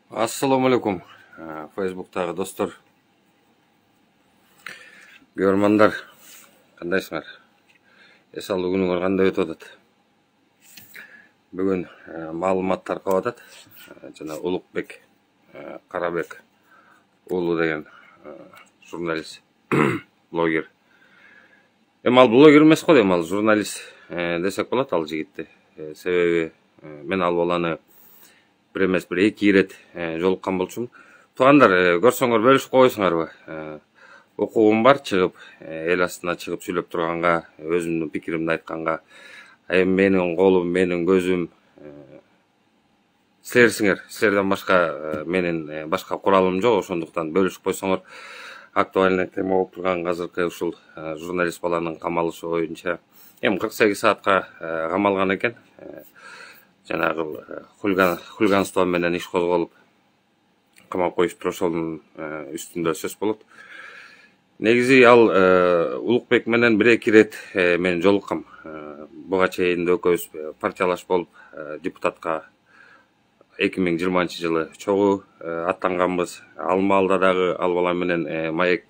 Assalamu alaikum. Facebook'tағы dostlar, görmanдар, қандайсыңар? Esалы күніңер қандай өтіп жатат? Бүгін маалымат тарқап жатат. Жана Улукбек Карабек уулу деген журналист, блогер. Ал блогер емес қой, ал журналист десек болот ал жигитти. Себеби мен ал баланы bir emes bir iki iret жолуккан болчумун. Туугандар, көрсөңөр бөлүшүп койсуңарбы? Окугум бар, чыгып, эл астына чыгып сүйлөп турганга, өзүмдүн пикиримди айтканга. Эми менин колум, менин көзүм силерсиңер. Силерден башка менин башка куралым жок, ошондуктан бөлүшүп койсоңор актуальный тема болуп турган азыркы ушул журналист баланын камалышы боюнча эми 48 саатка камалган экен. Жанагы хулиганство менен иш козголуп камап коюштур, ошонун үстүндө сөз болот. Негизи ал Улукбек менен бир эки ирет мен жолуккам. Буга чейин экөөбүз партиялаш болуп депутатка 2020 жылы чогуу аттанганбыз. Ал маалда дагы ал бала менен маек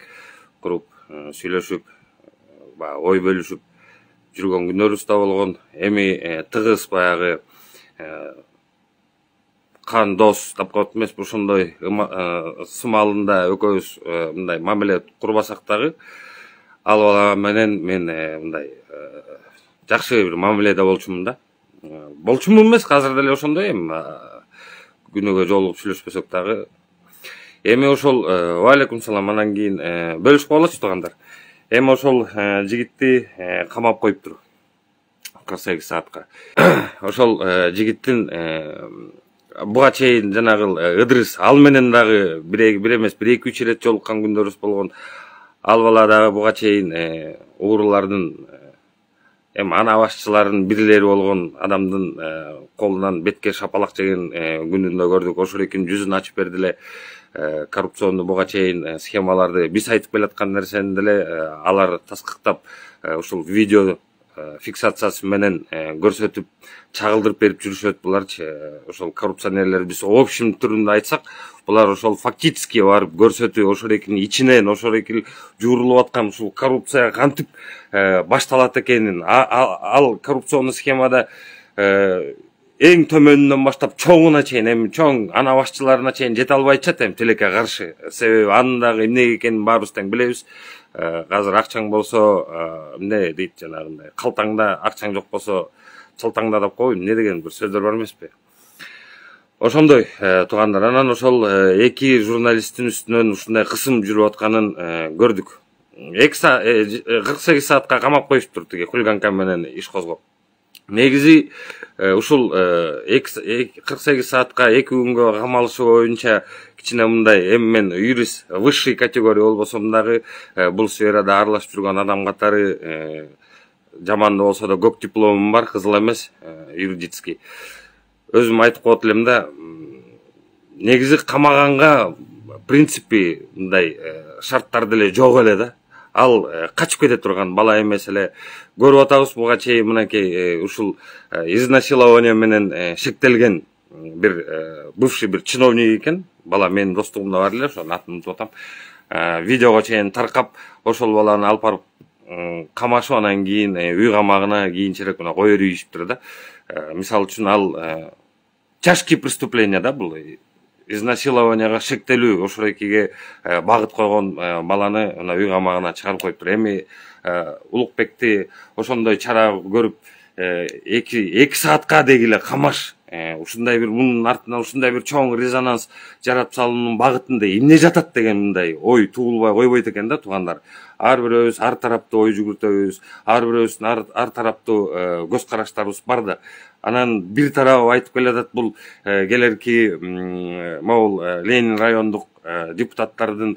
куруп, сүйлөшүп, ой бөлүшүп жүргөн күнөрүбүз да болгон. Эми тыгыз баягы кан дос деп коет эмес, ошондой сымалында экөөбүз мындай мамиле курбасак дагы ал бала менен мен мындай жакшы бир мамиледе болчумун да. Болчумун эмес, азыр деле ошондой эми күнөгө жолугуп сүйлөшпөсөк дагы. Эми ошол валейкум салам, анан кийин бөлүшүп болочу туугандар. Эми ошол жигитти камап коюптур 48 саатка. Ошол жигиттин буга чейин жанагы Ыдырыс ал менен дагы бир эмес бир эки үч ирет жолуккан күндөрүбүз болгон. Ал бала дагы буга чейин уурулардын эми ана башчылардын бирлери болгон адамдын колунан бетке шапалак жеген күнүндө көрдүк. Ошол экинин жүзүн ачып берди эле. Коррупционду буга чейин схемаларды биз айтып келаткан нерсени деле алар таскыктап ушул видео фиксациясы менен көрсөтүп чагылдырып берип жүрүшөт буларчы. Ошол коррупционерлер биз общем түрүндө айтсак, булар ошол фактически барып көрсөтүү, ошол экинин ичинен ошол эки жуурулуп аткан ушул коррупция кантип башталат экенин, ал коррупционный схемада эң төмөнүнөн баштап чоңуна чейин, эми чоң ана башчыларына чейин жете албайчат эми тилекке каршы. Себеби анын дагы эмне экенин баарыбыз тең билебиз. Азыр акчаң болсо, эмне дейт жанагындай, калтаңда акчаң жок болсо чалтаңда деп коебу, эмне деген бир сөздөр бар эмеспи? Ошондой туугандар, анан ошол эки журналисттин үстүнөн ушундай кысым жүрүп атканын көрдүк. 48 саатка камап коюштур тиги хулиганка менен иш козгоп. Негизи ушул 48 саатка 2 күнгө камалышы боюнча кичине мындай, эми мен юрист высший категория болбосом дагы бул сферада аралашып жүргөн адам катары жаман болсо да көк дипломум бар, кызыл эмес, юридический. Өзүм айтып коет элем да, негизи камаганга принципи мындай шарттар деле жок эле да. Ал качып кете турган бала эмес эле. Көрүп атабыз буга чейин мынакей ушул изнасилование менен шектелген бир бывший бир чиновник экен. Бала менин достугумда бар эле, ошонун атын унутуп атам. Видеого чейин таркап ошол баланы алып барып камашып, анан кийин үй камагына кийинчерээк мына коер ийишиптир да. Мисалы үчүн ал тяжкие преступления да, бул изнасилованияга шектелүү, ошол экиге багыт койгон баланы мына үй камагына чыгарып коюптур. Эми Улукбекти ошондой чара көрүп 2 саатка дегиле камаш, ушундай бир мунун артынан ушундай бир чоң резонанс жаратып салуунун багытында эмне жатат деген мындай ой туулбай койбойт экен да туугандар. Ар бирөөбүз ар тараптуу ой жүгүртөбүз, ар бирөөбүздүн ар тараптуу көз караштарыбыз бар да. Анан бир тарабы айтып келатат, бул келерки могул Ленин райондук депутаттардын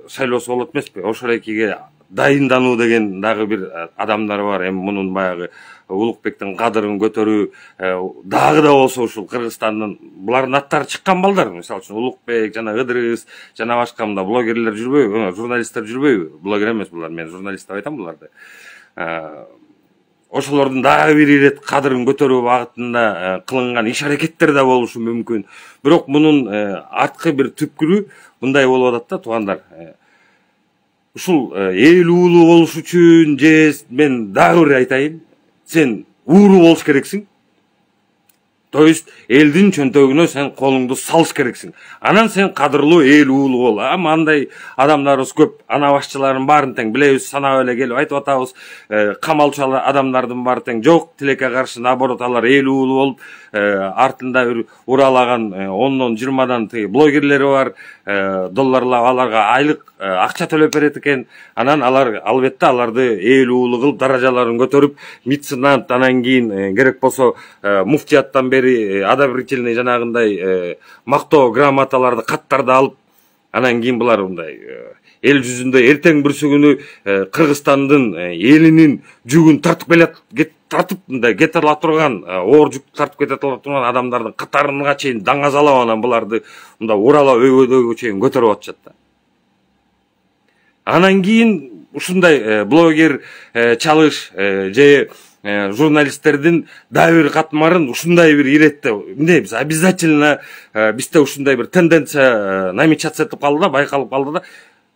шайлоосу болот эмеспи? Ошол экиге дайындануу деген дагы бир адамдар бар. Эми мунун баягы Улукбектин кадырын көтөрүү дагы да болсо ушул Кыргызстандын булардын аттары чыккан балдар. Мисалы үчүн Улукбек, жана Ыдырыс, жана башка мында блогерлер жүрбөйбү, журналисттер жүрбөйбү? Блогер эмес булар, мен журналист деп айтам буларды. ошолордун дагы бир ирет кадырын көтөрүү багытында кылынган иш аракеттер да болушу мүмкүн. Бирок мунун арткы бир түпкүрү мындай болуп атат да туугандар. Ушул эл уулуу болуш үчүн же мен дагы бир айтайын, сен ууру болуш керексиң. То есть элдин чөнтөгүнө сен колуңду салыш керексиң. Анан сен кадырлуу эл уулуу бол. Андай адамдарыбыз көп, ана башчылардын баарын тең билебиз, санап эле келип айтып атабыз. Камалчу адамдардын баары тең жок, тилекке каршы наоборот алар эл уулуу болуп, артында бир уралаган 10-дон 20-дан блогерлери бар, долларлап аларга айлык акча төлөп берет экен. Анан алар албетте аларды эл уулуу кылып даражаларын көтөрүп, меценат, анан кийин керек болсо муфтияттан бери одобрительный жанагындай мактоо грамоталарды, каттарды алып, анан кийин булар мындай эл жүзүндө эртең бүрсү күнү Кыргызстандын элинин жүгүн тартып мындай кете ала турган, оор жүк тартып кете ала турган адамдардын катарына чейин даңазалап, анан буларды мындай урала өйгөдөгө чейин көтөрүп атышат да. Анан кийин ушундай блогер чалыш же журналисттердин дагы бир катмарын ушундай бир иретте эмне биз обязательно бизде ушундай бир тенденция намечаться этип калды да, байкалып калды да.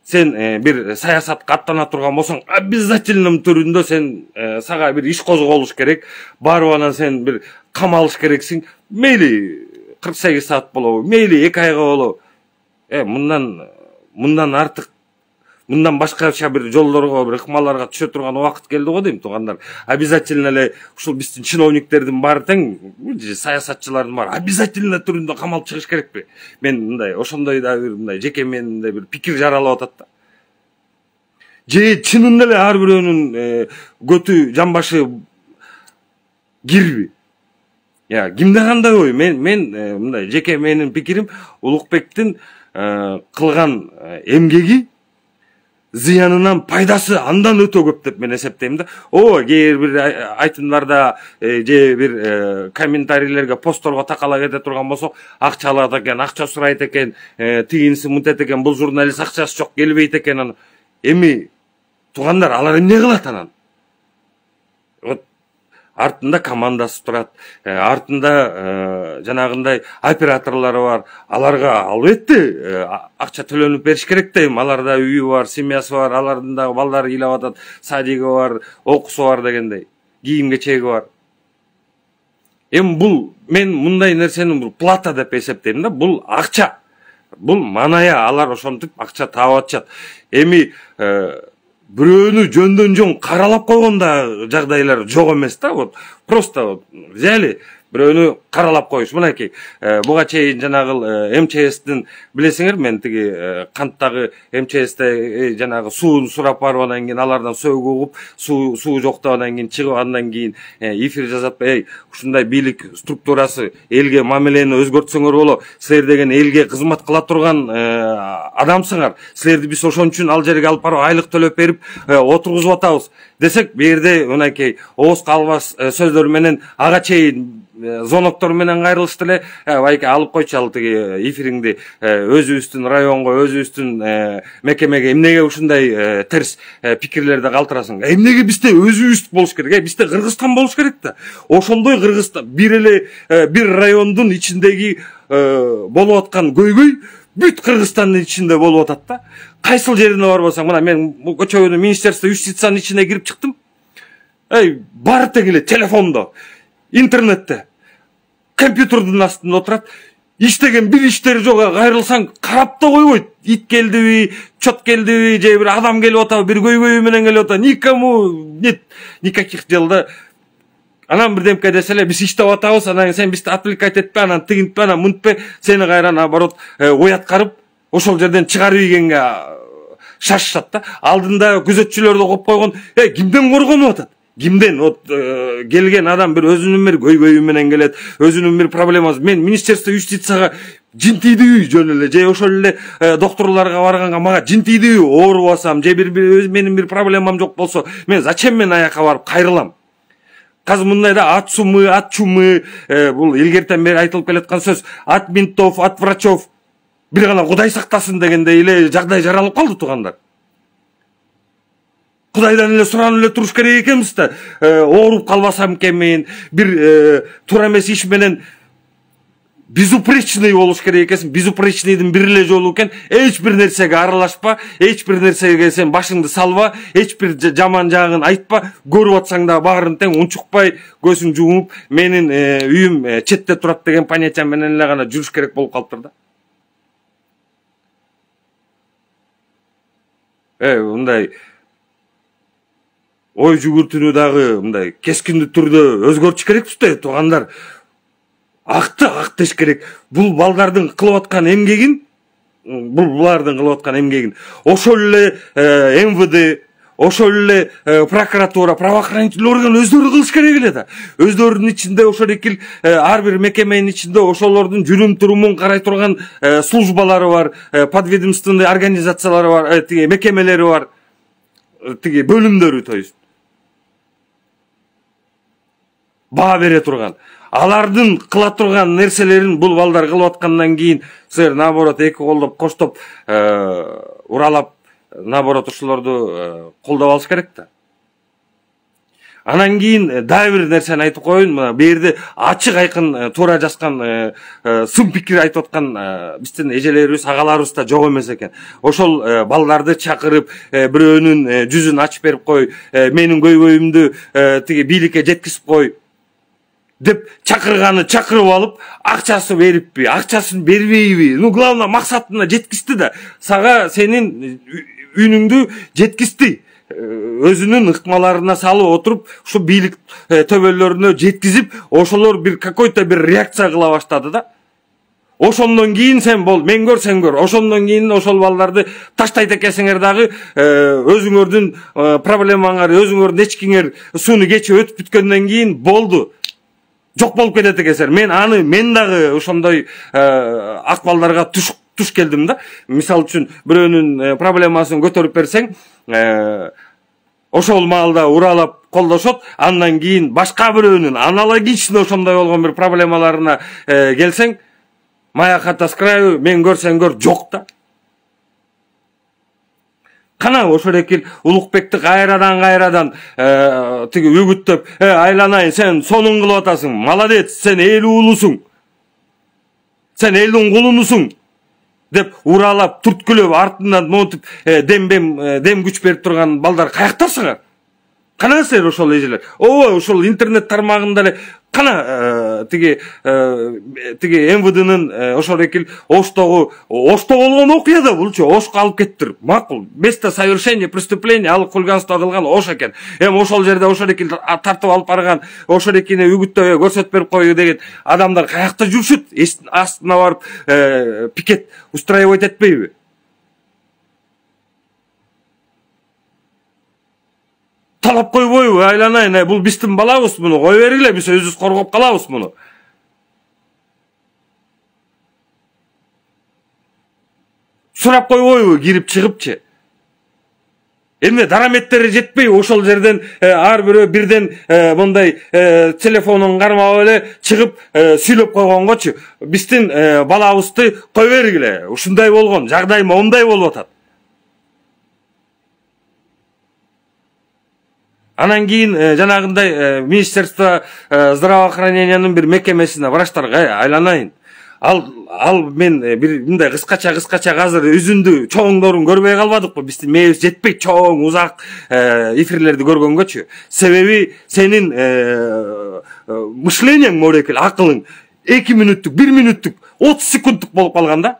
Сен бир саясатка аттана турган болсоң, обязательно түрүндө сен сага бир иш козголуш керек. Барып анан сен бир камалыш керексиң. Мейли 48 саат болобу, мейли 2 айга болобу. Мындан артык, мындан башкача бир жолдорго, бир ыкмаларга түшө турган убакыт келди го дейм туугандар. Обязательно эле ушул биздин чиновниктердин баары тең, саясатчылардын баары обязательно түрүндө камалып чыгыш керекпи? Мен мындай ошондой да бир мындай жеке менде бир пикир жаралып атат да. Же чынында эле ар бирөөнүн көтү жамбашы кирби? Я кимде кандай ой? Мен мындай жеке менин пикирим, Улукбектин кылган эмгеги зыянынан пайдасы андан өтө көп деп мен эсептейм да. Кээ бир айтымдарда же бир комментарийлерге, постторго такала кете турган болсок, акча алат экен, акча сурайт экен, тигинси мынтет экен, бул журналист акчасы жок келбейт экен. Эми туугандар, алар эмне кылат анан? Артында командасы турат, артында жанагындай операторлары бар. Аларга албетте акча төлөнүп бериш керек дейм. Аларда үйү бар, семьясы бар, алардын да балдары ыйлап атат, садиги бар, окуусу бар дегендей, кийим кечеги бар. Бул мен мындай нерсени бул плата деп эсептейм да. Бул акча. Бул маная, алар ошентип акча таап атышат. Эми бирөөнү жөндөн жөн каралап койгон да жагдайлар жок эмес да. Вот просто взяли бирөөнү каралап коюш. Мынакей буга чейин жанагы МЧСтин билесиңер, мен тиги канттагы МЧСте жанагы суун сурап барып, анан кийин алардан сөгүү угуп, суу жок деп анан кийин чыгып, андан кийин эфир жазат, ушундай бийлик структурасы элге мамилени өзгөртсөңөр боло, силер деген элге кызмат кыла турган адамсыңар, силерди биз ошон үчүн ал жерге алып барып айлык төлөп берип отургузуп атабыз десек, бу жерде мынакей оозго албас сөздөр менен ага чейин зоноктор менен кайрылышты эле. Байке алып койчу ал тиги эфириңди, өзүбүздүн районго, өзүбүздүн мекемеге эмнеге ушундай терс пикирлерди калтырасың? Эмнеге бизде өзүбүз болуш керек? Бизде Кыргызстан болуш керек да. Ошондой Кыргызстан бир райондун ичиндеги болуп аткан көйгөй бүт Кыргызстандын ичинде болуп атат да. Кайсыл жерине барбасаң, мына мен көчөгөнү Министерство юстициясынын ичине кирип чыктым. Баары тең эле телефондо, интернетте, компьютердин астында отурат. Иштеген бир иштери жок, кайрылсаң карап да койбойт. Ит келдиби, чот келдиби, же бир адам келип атабы, бир көйгөйү менен келип атабы, никому нет никаких дел да. Анан бирдемке десе эле биз иштеп атабыз, анан сен бизди отвлекать этпе, анан тигинтпе, анан мынтпе, сени кайра наоборот ояткарып, ошол жерден чыгарып ийгенге шашышат да. Алдында күзөтчүлөрдү коюп койгон, кимден коргонуп атат? Кимден? Келген адам бир өзүнүн бир көйгөйү менен келет, өзүнүн бир проблемасы. Мен Министерство юстицияга жинтийдиби жөн эле, же ошол эле докторлорго барганга мага жинтийдиби оорубасам, же менин бир проблемам жок болсо, мен зачем мен аяка барып кайрылам? Казыр мындай да ат чумы, бул илгертен бери айтылып келаткан сөз, от ментов, от врачов бир гана Кудай сактасын дегендей эле жагдай жаралып калды туугандар. Кудайдан эле суранып эле туруш керек экенбиз да. Ооруп калбасам экен мен, бир туура эмес иш менен безупречный болуш керек экенсиң. Безупречныйдын бир эле жолу экен. Эч бир нерсеге аралашпа, эч бир нерсеге сен башыңды салба, эч бир жаман жагын айтпа. Көрүп атсаң да баарын тең, унчукпай көзүң жумуп, менин үйүм четте турат деген понятие менен эле гана жүрүш керек болуп калыптыр да. Мындай ой жүгүртүүнү дагы мындай кескиндүү түрдө өзгөртүш керекпиз да, туугандар. Акты актыш керек. Бул балдардын кылып аткан эмгегин, ошол эле МВД, ошол эле прокуратура, правоохранительный орган өздөрү кылыш керек эле да. Өздөрүнүн ичинде ошол эки ар бир мекеменин ичинде ошолордун жүрүм турумун карай турган службалары бар, подведомственный организациялары бар, тиги мекемелери бар, тиги бөлүмдөрү, то есть баа бере турган. Алардын кыла турган нерселерин бул балдар кылып аткандан кийин силер наоборот эки колдоп коштоп уралап, наоборот ошолорду колдоп алыш керек да. Анан кийин дагы бир нерсени айтып коеюн. Мына бу жерде ачык айкын туура жазган сын пикир айтып аткан биздин эжелерибиз, агаларыбыз да жок эмес экен. Ошол балдарды чакырып, бирөөнүн жүзүн ачып берип кой, менин көйгөйүмдү тиги бийликке жеткизип кой деп чакырганы чакырып алып, акчасы бериппи, акчасын бербейби? Главное максатына жеткизди да. Сага сенин үнүңдү жеткизди. Өзүнүн ыкмаларына салып отуруп, ушу бийлик төбөлөрүнө жеткизип, ошолор бир какой-то бир реакция кыла баштады да. Ошондон кийин сен бол, мен көр, сен көр. Ошондон кийин ошол балдарды таштайт экенсиңер дагы, өзүңөрдүн проблемаңар, өзүңөрдүн эчкиңер сууну кечип өтүп бүткөндөн кийин болду. Жок болуп кетет экенсиңер. Мен дагы ошондой акыбалдарга туш келдим да. Мисалы үчүн бирөөнүн проблемасын көтөрүп берсең, ошол маалда уралап колдошот, андан кийин башка бирөөнүн аналогичный ошондой болгон бир проблемаларына келсең, мая хата с краю, мен көр, сен көр, жок да. Кана ошол эки Улукбекти кайрадан тиги үгүттөп, айланайын, сен сонун кылып атасың, молодец, сен эл уулусуң, сен элдин кулунусуң деп уралап, түрткүлөп, артынан монтип дем күч берип турган балдар каяктасыңар? Кана силер ошол эжелер? Ошол интернет тармагында эле кана тиги МВДнын ошол эки Оштогу болгон окуя да, булчу Ошко алып кеттир. Макул. Место совершения преступления, ал хулиганство кылган Ош экен. Ошол жерде ошол эки тартып алып барган, ошол экини үгүттөбөй көрсөтүп берип кою деген адамдар каякта жүрүшөт? Астына барып пикет устраивать этпейби? Талап койбойбу, айланайын, бул биздин балабыз, муну кой бергиле, биз өзүбүз коргоп калабыз муну. Сурап койбойбу, кирип чыгыпчы. Эмне дараметтери жетпей, ошол жерден ар бирөө бирден мындай телефонун кармап эле чыгып сүйлөп койгонгочу, биздин балабызды кой бергиле, ушундай болгон, жагдай моундай болуп атат. Анан кийин жанагындай Министерство здравоохранениянын бир мекемесине врачтарга айланайын. Ал мен бир мындай кыскача азыр үзүндү чоңдорун көрбөй калбадыкпы? Биздин мээбиз жетпей чоң узак эфирлерди көргөнгөчү. Себеби сенин мышлениең морекил, акылың 2 мүнөттүк, 1 мүнөттүк, 30 секундтук болуп калган да.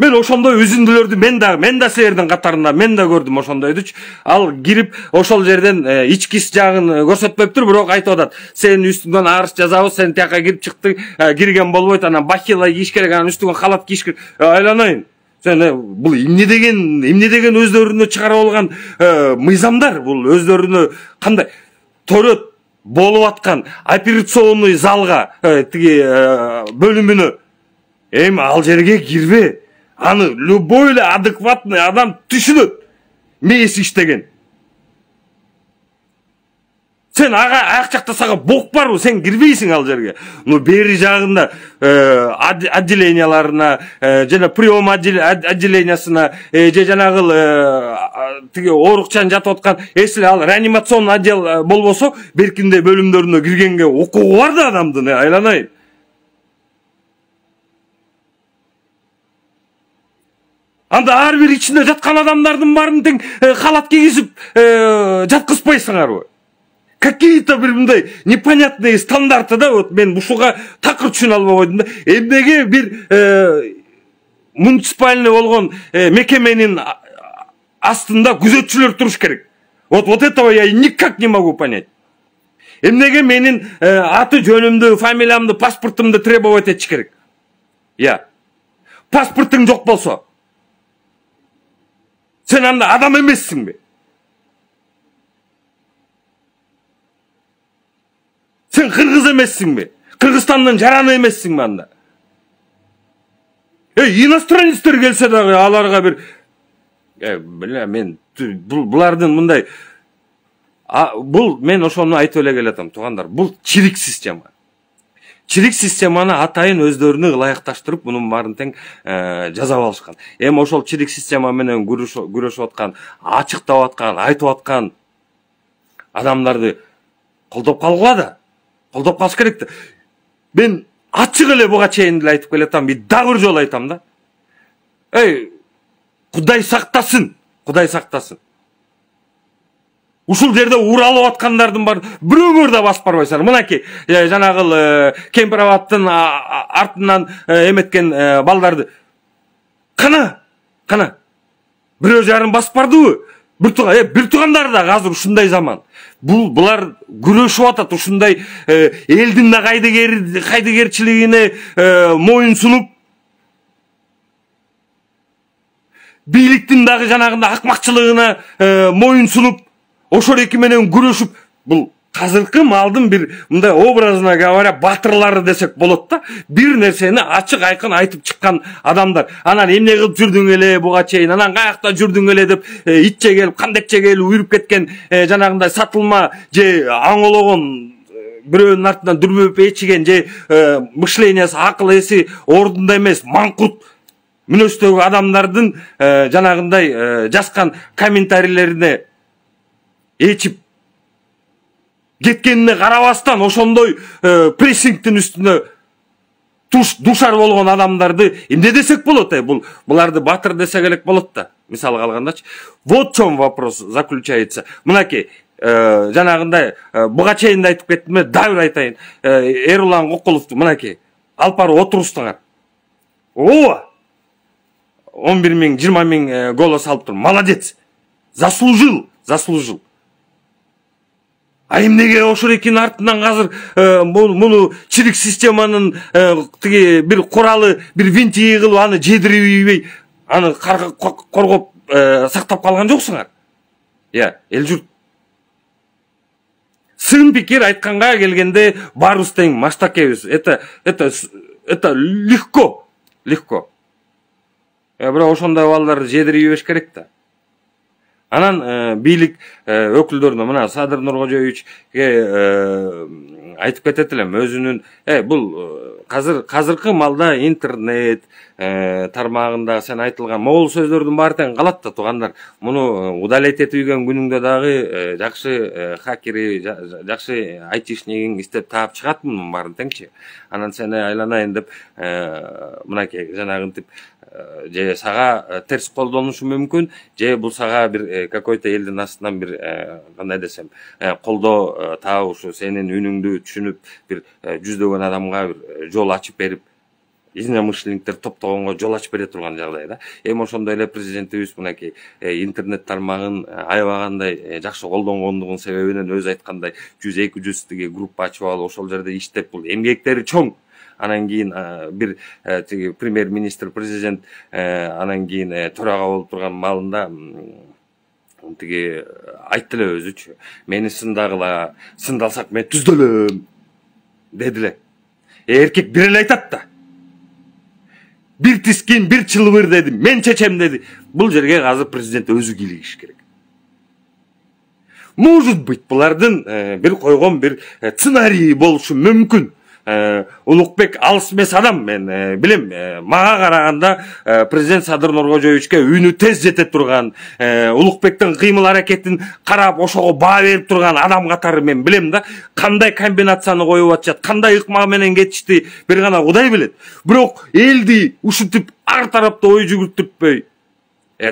Мен ошондой үзүндүлөрдү мен да силердин катарында мен да көрдүм ошондойдучу. Ал кирип ошол жерден ичкис жагын көрсөтпөптүр, бирок айтып атат. Сенин үстүңдөн арыз жазабыз, сен тияка кирип чыктың, кирген болбойт, анан бахила кийиш керек, анан үстүңө халат кийиш керек. Айланайын. Сен бул эмне деген өздөрүнө чыгарып алган мыйзамдар, бул өздөрүнө кандай төрөт болуп аткан операционный залга, тиги бөлүмүнө ал жерге кирбе. Аны любой эле адекватный адам түшүнөт. Мээси иштеген. Sen ак жакта сага бок барбы, сен кирбейсиң ал жерге. Ну бери жагында отделенияларына, жана прием отделениясына, же жанагы тиги оорукчан жатып аткан, если ал реанимационный отдел болбосо, беркинде бөлүмдөрүнө киргенге укугу бар да адамдын, айланайын. Анда ар бир ичинде жаткан адамдардын баарын тең халат кийгизип жаткызбайсыңарбы? Какие-то bir мындай непонятные стандарты да, вот мен ушуга такыр түшүнө албай койдум да. Эмнеге бир муниципальный болгон мекеменин астында күзөтчүлөр туруш керек? Вот этого я никак не могу понять. Эмнеге менин аты жөнүмдү, фамилиямды, паспортумду требовать этиш керек? Я. Паспортуң жок болсо, сен анда адам эмессиңби? Sen Kırgız emezsin mi? Kırgızistan'dan жараны emezsin mi anda? İnostranisler gelse de alarga bir bile men bulardın bunday men oşonu aytып эле келатам тугандар. Бул чирик система. Чирик системаны атайын өздөрүнө ылайыкташтырып, мунун баарын тең жазап алышкан. Эми ошол чирик система менен күрөшүп аткан, ачыктап аткан, айтып аткан адамдарды колдоп калгыла да. Колдоп калыш керек да. Мен ачык эле буга чейин деле айтып келатам, дагы бир жолу айтам да. Кудай сактасын, Кудай сактасын. Ушул жерде уралып аткандардын бар, бирөөгөр да басып барбайсыңар. Мынакей, жанагы Кемпирабадтын артынан эметкен балдарды. Кана? Бирөө жарын басып бардыбы? Бир тугандар да азыр ушундай заман. Булар күрөшүп атат, ушундай элдин да кайдыгерчилигине моюн сунуп, бийликтин дагы жанагында акмакчылыгына моюн сунуп, ошол эки менен күрөшүп, бул азыркы малдын бир мындай образына говоря батырлары десек болот да. Бир нерсени ачык айкын айтып чыккан адамдар. Анан эмне кылып жүрдүң эле буга чейин, анан каякта жүрдүң эле деп итче келип, кандекче келип үйрүп кеткен жанагындай сатылма же аңологон бирөөнүн артынан дүрбөп эчиген же мышлениясы, акыл эси ордунда эмес, маңкут мүнөздөгү адамдардын жанагындай жазган комментарийлерине эчип кеткенине карабастан ошондой прессингтин үстүнө душар болгон адамдарды эмне десек болот? Буларды батыр десек элек болот да. Мисалга алгандачы. Вот в чем вопрос заключается. Мынакей, жанагындай буга чейин айтып кеттим, дагы бир айтайын. Эрулан Кокуловду мынакей алып барып отурустуңар. 11 миң, 20 миң голос алып тур. Молодец. Заслужил. Эмнеге ошол экинин артынан азыр муну чирик системанын тиги бир куралы, бир винтиги кылып аны жедирбей, аны коргоп сактап калган жоксуңар? Эл журт. Сын пикир айтканга келгенде баарыбыз тең маштакебиз. Это легко. Бирок ошондой балдар жедирбеш керек да. Анан бийлик өкүлдөрүнө мына Садыр Нуркожоевичке айтып кетет элем, өзүнүн бул азыркы малда интернет тармагында сен айтылган могул сөздөрдүн баары тең калат да тугандар. Муну удалить этүүгөн күнүңдө дагы жакшы хакери, жакшы айтишнигин издеп таап чыгат мунун баарын теңчи. Анан сени айланайын деп мынакей жанагынтип же сага терс колдонушу мүмкүн, же бул сага бир какой-то элдин астынан бир кандай десем, колдоо таап ушу сенин үнүңдү түшүнүп бир жүздөгөн адамга бир жол ачып берип, изнамышленниктер топтогонго жол ачып бере турган жагдай да. Эми ошондой эле президентибиз мынакей интернет тармагын аябагандай жакшы колдонгондугунун себебинен өзү айткандай 100-200 тиги группа ачып алып ошол жерде иштеп, бул эмгектери чоң. Анан кийин бир тиги премьер-министр, президент анан кийин төрага болуп турган маалында тиги айтты эле өзүчү. Мени сындагыла, сындалсак мен түздөлөм деди эле. Эркек бир эле айтат да. Бир тискин, бир чылбыр деди, мен чечем деди. Бул жерге азыр президент өзү кийлигиш керек. может быть булардын бир койгон бир сценарий болушу мүмкүн. Улукбек алыс эмес адам, мен билем, мага караганда президент Садыр Нуркожоевичке үнү тез жете турган, Улукбектин кыймыл аракетин карап ошого баа берип турган адам катары мен билем да, кандай комбинацияны коюп атышат, кандай ыкма менен кетишти бир гана Кудай билет. Бирок элди ушинтип ар тарапта ой жүгүртүрпөй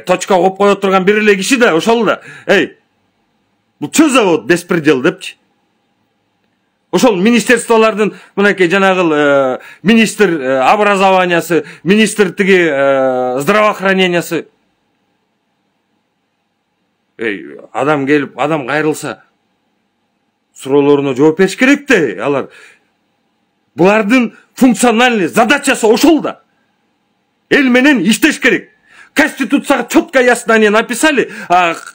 точка коюп кое турган бир эле киши да ошол да. Бул чё за вот беспредел депчи. Ошол министерстволардын мынакей жанагы министр образованиясы, министр тиги здравоохранениясы. Адам келип, адам кайрылса суроолоруна жооп бериш керек да, алар. Булардын функциональный задачасы ошол да. Эл менен иштеш керек. Конституцияга четко ясно они написали,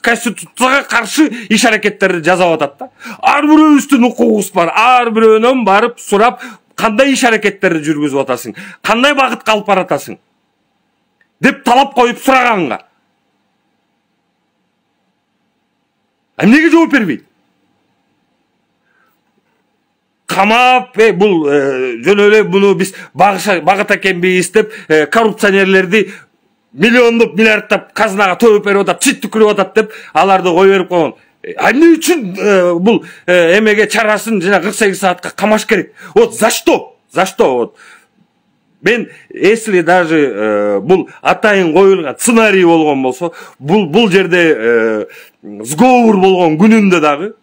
Конституцияга каршы иш аракеттерди жасап атат да. Ар бирөөбүздүн укугубуз бар. Ар бирөөнөн барып сурап, кандай иш аракеттерди жүргүзүп атасың, кандай багытка алып баратасың деп талап коюп сураганга. Эмнеге жооп бербейт? Камап, бул жөн эле буну биз багыт экенбиз деп коррупционерлерди миллиондук миллиардтап казынага төгүп берип атат, чит түкүрүп атат деп аларды кой берип койгон. Эмне үчүн бул эмеге чарасын жана 48 саатка камаш керек? Вот за что? За что? Вот мен если даже бул атайын коюлган сценарий болгон болсо, бул жерде сговор болгон күнүндө дагы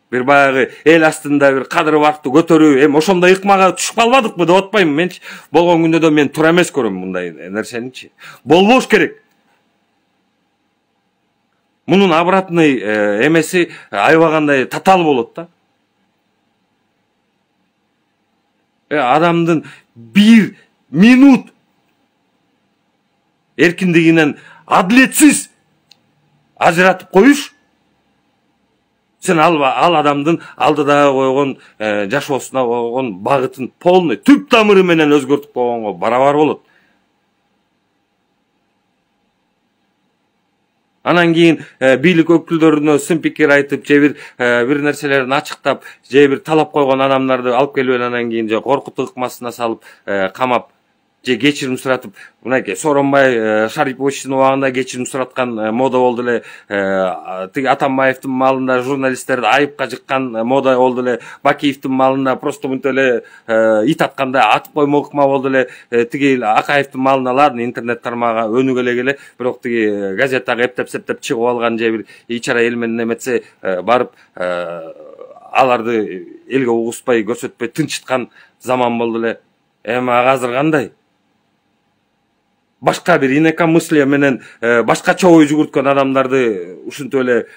бир баягы эл астында бир кадыр бартты көтөрүү, ошондой ыкмага түшүп калбадыкпы деп атпайм менчи. Болгон күндө да мен туура эмес көрөм мындай нерсеничи. Болбош керек. Мунун обратный эмеси айбагандай татаал болот да. Адамдын бир минут эркиндигинен адилетсиз ажыратып коюш, сен ал адамдын алдыдагы койгон жашоосуна койгон багытын полный түп тамыры менен өзгөртүп койгонго барабар болот. Анан кийин бийлик өкүлдөрүнө сын пикир айтып, же бир нерселерин ачыктап, же бир талап койгон адамдарды алып келип анан кийин же коркутуу ыкмасына салып камап, же кечирим суратып, мынакей Сооронбай Шариповичтин убагында кечирим сураткан мода болду эле, тиги Атамбаевдин маалында журналисттерди айыпка жыккан мода болду эле, Бакиевдин маалында просто мынтип эле ит аткандай атып коймок ыкма болду эле, тиги Акаевдин маалында ладно интернет тармагы өнүгө эле, бирок тиги газетага эптеп-септеп чыгып алган же бир ичара эл менен эметсе барып аларды элге угуспай көрсөтпөй тынчыткан заман болду эле. Азыр кандай? Башка бир инакомыслие менен башкача ой жүгүрткөн адамдарды ушинтип эле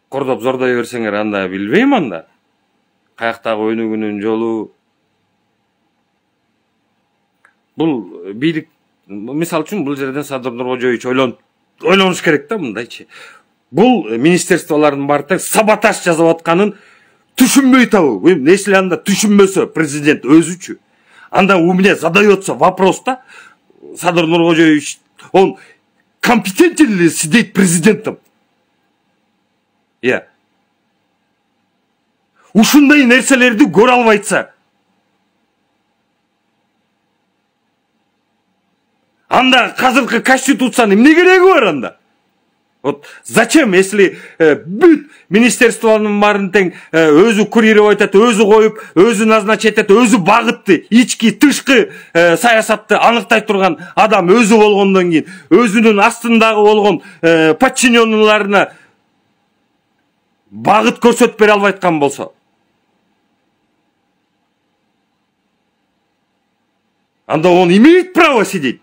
кордоп зордой берсеңер, анда билбейм, анда каяктагы өнүгүүнүн жолу. Бул бийлик, мисалы үчүн, бул жерден Садыр Нуркожоевич ойлонуш керек да мындайчы. Бул министерстволордун баары саботаж жасап атканын түшүнбөй табы. Если анда түшүнбөсө президент өзүчү, анда у меня задается вопрос да, Садыр Нуркожоевич, он компетентен ли сидеть президентом? Ушундай нерселерди көрө албайса, анда казыркы конституцияны эмне кереги бар анда? Вот зачем, если бүт министерствонун баарын тең өзү курировать этет, өзү коюп, өзү назначить этет, өзү багытты, ички, тышкы саясатты аныктай турган адам өзү болгондон кийин, өзүнүн астындагы болгон подчиненныйларына багыт көрсөтүп бере албай аткан болсо, анда он имеет право сидеть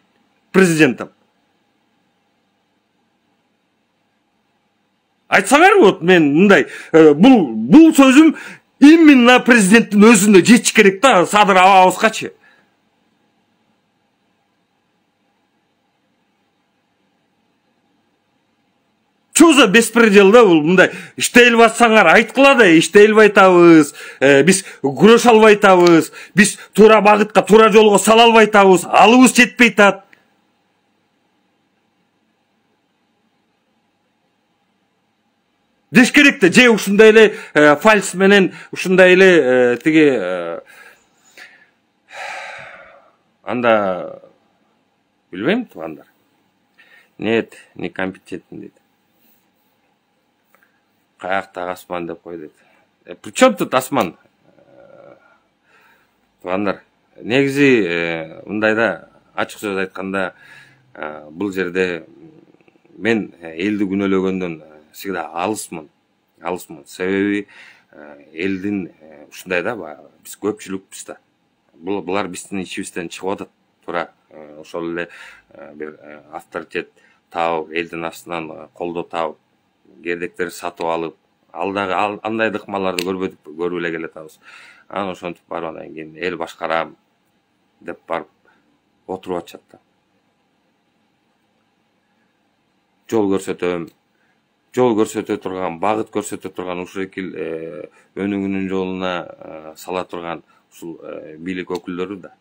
президентом? Айтсаңар, вот мен мындай, бул сөзүм именно президенттин өзүндө жетиш керек да, Садыр абабызгачы. Чё за беспредел да бул? Мындай иштей албасаңар айткыла да, иштей албай атабыз, биз күрөшө албай атабыз, биз туура багытка, туура жолго сала албай атабыз, алыбыз жетпей атат. деш керек да, же ушундай эле фальс менен ушундай эле тиги анда билбейм туугандар. Нет, некомпетентен дейт. Каяктагы асман деп кой дейт. Причем тут асман? Туугандар, негизи мындайда ачык сөз айтканда бул жерде мен элди күнөөлөгөндөн всегда алысмын. Себеби элдин ушундай да, биз көпчүлүкпүз да. Булар биздин ичибизден чыгып атат. Туура ошол эле бир авторитет таап, элдин астынан колдоо таап, кердектерди сатып алып, алдагы андай ыкмаларды көрүп эле келатабыз. Анан ошентип барып анан кийин эл башкарам деп барып отуруп атышат да. Жол көрсөтө турган, багыт көрсөтө турган, ушул өнүгүүнүн жолуна сала турган ушул бийлик өкүлдөрү да